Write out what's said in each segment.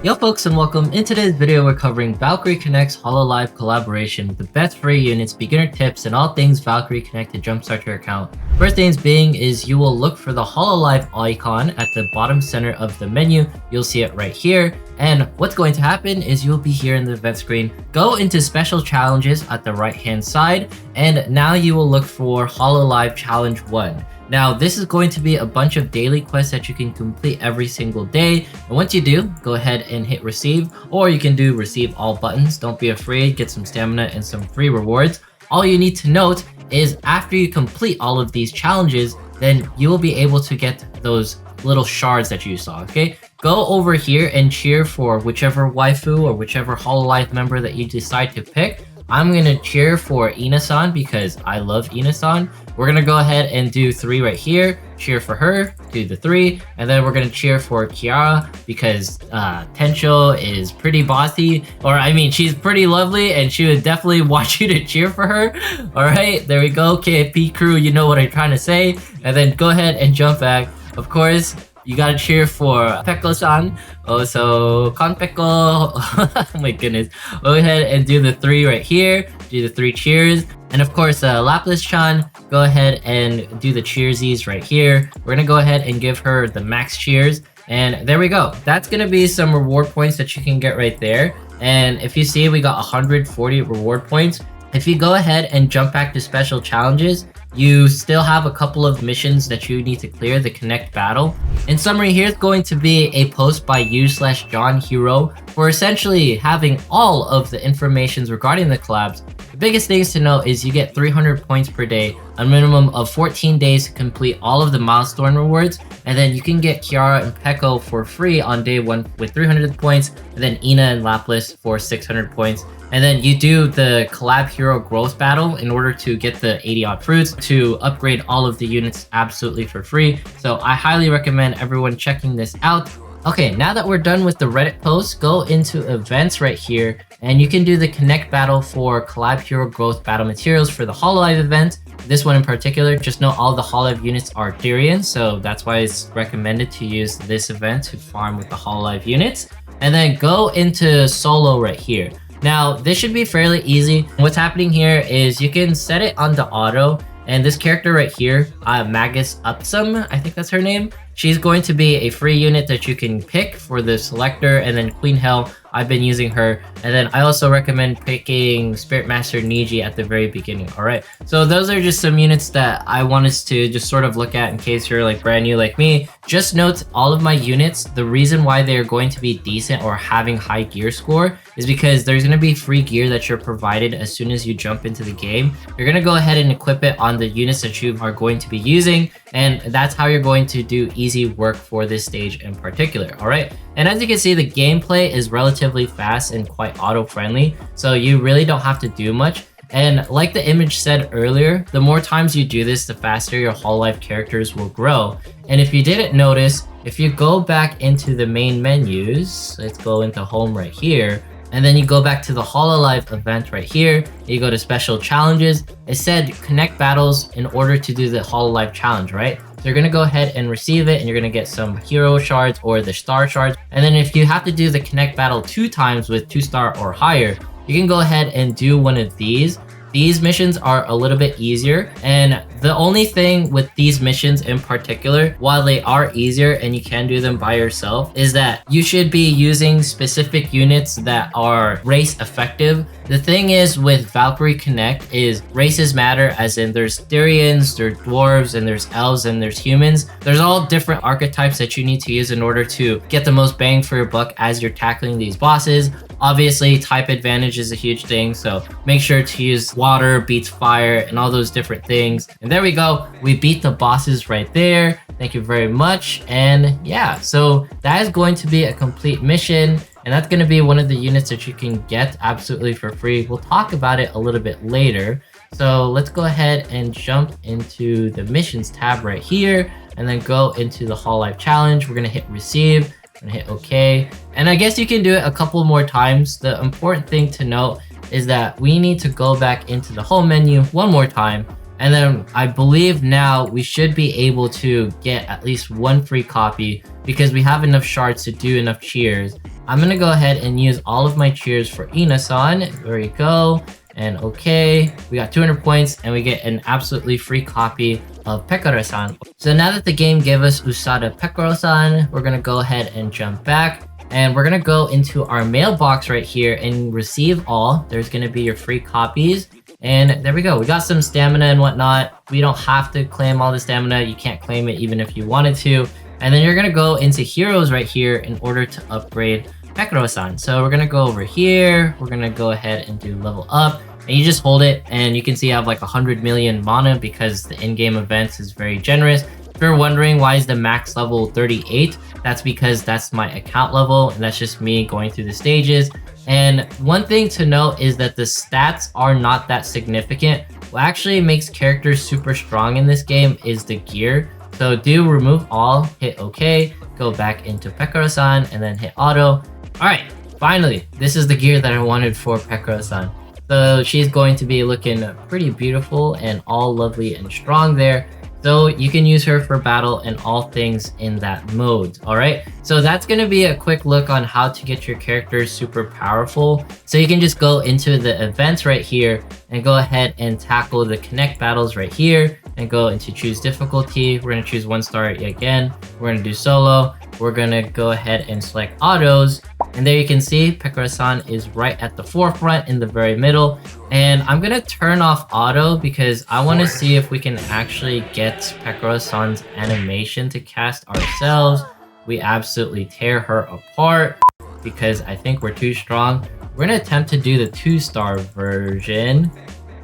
Yo folks, and welcome. In today's video we're covering Valkyrie Connect's Hololive collaboration with the best free units, beginner tips, and all things Valkyrie Connect to jumpstart your account. First things being is you will look for the Hololive icon at the bottom center of the menu. You'll see it right here. And what's going to happen is you'll be here in the event screen. Go into special challenges at the right hand side, and now you will look for Hololive Challenge 1. Now, this is going to be a bunch of daily quests that you can complete every single day. And once you do, go ahead and hit receive, or you can do receive all buttons. Don't be afraid, get some stamina and some free rewards. All you need to note is after you complete all of these challenges, then you will be able to get those little shards that you saw, okay? Go over here and cheer for whichever waifu or whichever Hololive member that you decide to pick. I'm gonna cheer for Ina-san because I love Ina-san. We're gonna go ahead and do 3 right here. Cheer for her, do the 3, and then we're gonna cheer for Kiara because Tencho is pretty bossy, or I mean, she's pretty lovely, and she would definitely want you to cheer for her. All right, there we go. KFP crew, you know what I'm trying to say. And then go ahead and jump back. Of course, you gotta cheer for Pekko-san. Oh, so Konpeko. Oh my goodness. Go ahead and do the 3 right here. Do the 3 cheers. And of course, Lapis-chan, go ahead and do the cheersies right here. We're gonna go ahead and give her the max cheers. And there we go. That's gonna be some reward points that you can get right there. And if you see, we got 140 reward points. If you go ahead and jump back to special challenges, you still have a couple of missions that you need to clear the Connect battle. In summary, here's going to be a post by you/John Hero for essentially having all of the informations regarding the collabs. The biggest things to know is you get 300 points per day, a minimum of 14 days to complete all of the milestone rewards, and then you can get Kiara and Pekko for free on day 1 with 300 points, and then Ina and Lapis for 600 points. And then you do the Collab Hero Growth Battle in order to get the 80 odd fruits to upgrade all of the units absolutely for free. So I highly recommend everyone checking this out. Okay, now that we're done with the Reddit post, go into events right here, and you can do the Connect battle for Collab Hero Growth Battle materials for the Hololive event. This one in particular, just know all the Hololive units are Tyrian, so that's why it's recommended to use this event to farm with the Hololive units. And then go into solo right here. Now, this should be fairly easy. What's happening here is you can set it on the auto, and this character right here, Magus Upsum, I think that's her name. She's going to be a free unit that you can pick for the selector, and then Queen Hell, I've been using her. And then I also recommend picking Spirit Master Niji at the very beginning. All right, so those are just some units that I want us to just sort of look at in case you're like brand new like me. Just note all of my units, the reason why they're going to be decent or having high gear score is because there's going to be free gear that you're provided as soon as you jump into the game. You're going to go ahead and equip it on the units that you are going to be using, and that's how you're going to do easy work for this stage in particular. All right, and as you can see, the gameplay is relatively fast and quite auto-friendly, so you really don't have to do much. And like the image said earlier, the more times you do this, the faster your Hololive characters will grow. And if you didn't notice, if you go back into the main menus, let's go into home right here, and then you go back to the Hololive event right here, you go to special challenges. It said connect battles in order to do the Hololive challenge, right? So you're gonna go ahead and receive it, and you're gonna get some hero shards or the star shards. And then if you have to do the connect battle 2 times with 2-star or higher, you can go ahead and do one of these. These missions are a little bit easier, and the only thing with these missions in particular, while they are easier and you can do them by yourself, is that you should be using specific units that are race effective. The thing is with Valkyrie Connect is races matter, as in there's Tyrians, there's dwarves, and there's elves, and there's humans. There's all different archetypes that you need to use in order to get the most bang for your buck as you're tackling these bosses. Obviously, type advantage is a huge thing, so make sure to use water beats fire and all those different things. And there we go. We beat the bosses right there. Thank you very much. And yeah, so that is going to be a complete mission, and that's going to be one of the units that you can get absolutely for free. We'll talk about it a little bit later. So let's go ahead and jump into the missions tab right here, and then go into the Hololive challenge. We're going to hit receive and hit OK. And I guess you can do it a couple more times. The important thing to note is that we need to go back into the home menu one more time, and then I believe now we should be able to get at least 1 free copy because we have enough shards to do enough cheers. I'm gonna go ahead and use all of my cheers for Ina-san. There we go. And okay, we got 200 points and we get an absolutely free copy of Pekora-san. So now that the game gave us Usada Pekora-san, we're gonna go ahead and jump back. And we're gonna go into our mailbox right here and receive all. There's gonna be your free copies. And there we go. We got some stamina and whatnot. We don't have to claim all the stamina. You can't claim it even if you wanted to. And then you're gonna go into heroes right here in order to upgrade Pekora-san. So we're gonna go over here. We're gonna go ahead and do level up. And you just hold it and you can see I have like 100 million mana because the in-game events is very generous. If you're wondering why is the max level 38, that's because that's my account level and that's just me going through the stages. And one thing to note is that the stats are not that significant. What actually makes characters super strong in this game is the gear. So do remove all, hit OK, go back into Pekora-san and then hit auto. Alright, finally, this is the gear that I wanted for Pekora-san. So she's going to be looking pretty beautiful and all lovely and strong there. So you can use her for battle and all things in that mode. Alright, so that's going to be a quick look on how to get your characters super powerful. So you can just go into the events right here and go ahead and tackle the connect battles right here and go into choose difficulty. We're going to choose 1 star again. We're going to do solo. We're going to go ahead and select autos. And there you can see Pekora-san is right at the forefront in the very middle. And I'm going to turn off auto because I want to see if we can actually get Pekora-san's animation to cast ourselves. We absolutely tear her apart because I think we're too strong. We're going to attempt to do the 2-star version.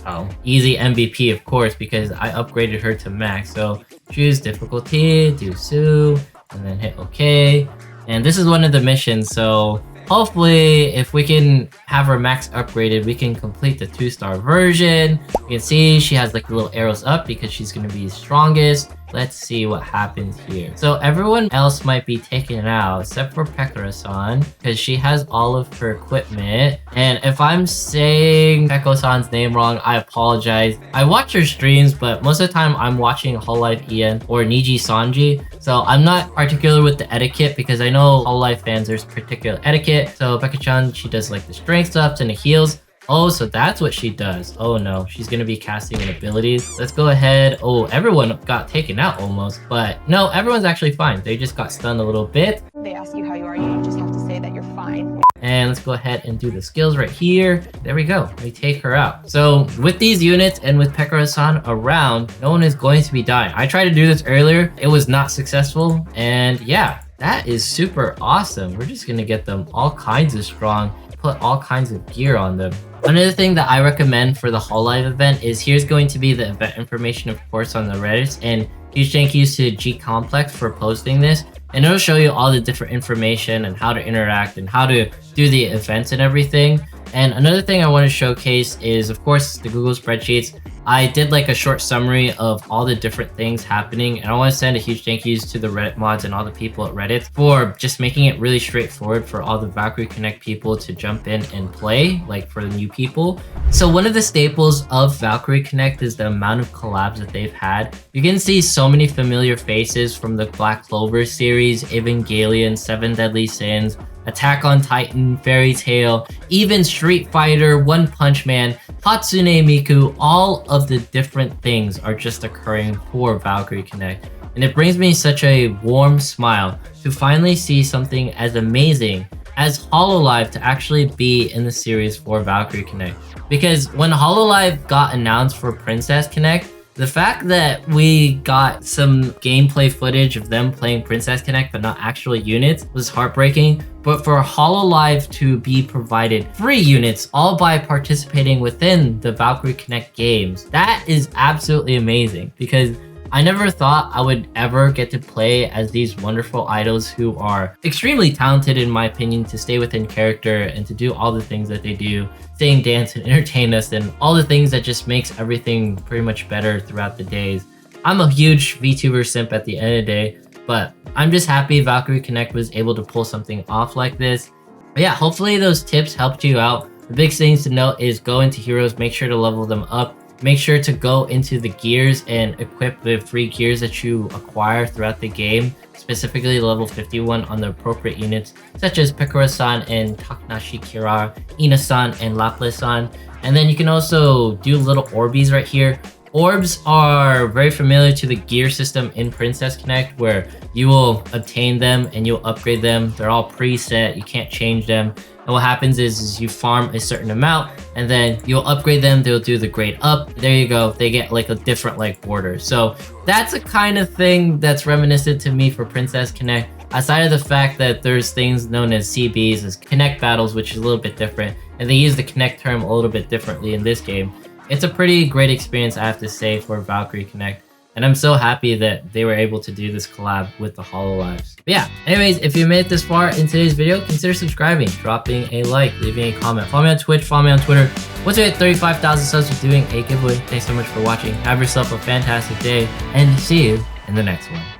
Oh, easy MVP of course because I upgraded her to max. So choose difficulty, do Sue, and then hit OK. And this is one of the missions, so hopefully if we can have her max upgraded, we can complete the 2-star version. You can see she has like little arrows up because she's going to be strongest. Let's see what happens here. So everyone else might be taken out except for Pekora-san because she has all of her equipment. And if I'm saying Peko-san's name wrong, I apologize. I watch her streams, but most of the time I'm watching Hololive Ian or Niji Sanji. So I'm not particular with the etiquette because I know Hololive fans, there's particular etiquette. So Peko-chan, she does like the strength ups and the heals. Oh, so that's what she does. Oh no, she's gonna be casting an ability. Let's go ahead. Oh, everyone got taken out almost, but no, everyone's actually fine. They just got stunned a little bit. They ask you how you are, you just have to say that you're fine. And let's go ahead and do the skills right here. There we go. We take her out. So with these units and with Pekora-san around, no one is going to be dying. I tried to do this earlier. It was not successful. And yeah, that is super awesome. We're just gonna get them all kinds of strong, put all kinds of gear on them. Another thing that I recommend for the Hololive event is here's going to be the event information, of course, on the Reddit. And huge thank yous to G Complex for posting this. And it'll show you all the different information and how to interact and how to do the events and everything. And another thing I want to showcase is, of course, the Google spreadsheets. I did like a short summary of all the different things happening, and I want to send a huge thank yous to the Reddit mods and all the people at Reddit for just making it really straightforward for all the Valkyrie Connect people to jump in and play, like for the new people. So one of the staples of Valkyrie Connect is the amount of collabs that they've had. You can see so many familiar faces from the Black Clover series, Evangelion, 7 Deadly Sins, Attack on Titan, Fairy Tail, even Street Fighter, One Punch Man, Hatsune Miku. All of the different things are just occurring for Valkyrie Connect. And it brings me such a warm smile to finally see something as amazing as Hololive to actually be in the series for Valkyrie Connect. Because when Hololive got announced for Princess Connect, the fact that we got some gameplay footage of them playing Princess Connect but not actual units was heartbreaking. But for Hololive to be provided free units all by participating within the Valkyrie Connect games, that is absolutely amazing because I never thought I would ever get to play as these wonderful idols who are extremely talented, in my opinion, to stay within character and to do all the things that they do, sing, dance, and entertain us, and all the things that just makes everything pretty much better throughout the days. I'm a huge VTuber simp at the end of the day, but I'm just happy Valkyrie Connect was able to pull something off like this. But yeah, hopefully those tips helped you out. The big things to note is go into heroes, make sure to level them up. make sure to go into the gears and equip the free gears that you acquire throughout the game, specifically level 51 on the appropriate units, such as Pekora-san and Takanashi Kira, Ina-san and Lapis-san. And then you can also do little orbies right here. Orbs are very familiar to the gear system in Princess Connect, where you will obtain them and you'll upgrade them. They're all preset, you can't change them. And what happens is you farm a certain amount and then you'll upgrade them, they'll do the grade up. There you go, they get like a different like border. So that's a kind of thing that's reminiscent to me for Princess Connect. Aside of the fact that there's things known as CBs, as Connect battles, which is a little bit different. And they use the Connect term a little bit differently in this game. It's a pretty great experience, I have to say, for Valkyrie Connect. And I'm so happy that they were able to do this collab with the Hololives. But yeah, anyways, if you made it this far in today's video, consider subscribing, dropping a like, leaving a comment. Follow me on Twitch, follow me on Twitter. Once we hit 35,000 subs, we're doing a giveaway. Thanks so much for watching. Have yourself a fantastic day, and see you in the next one.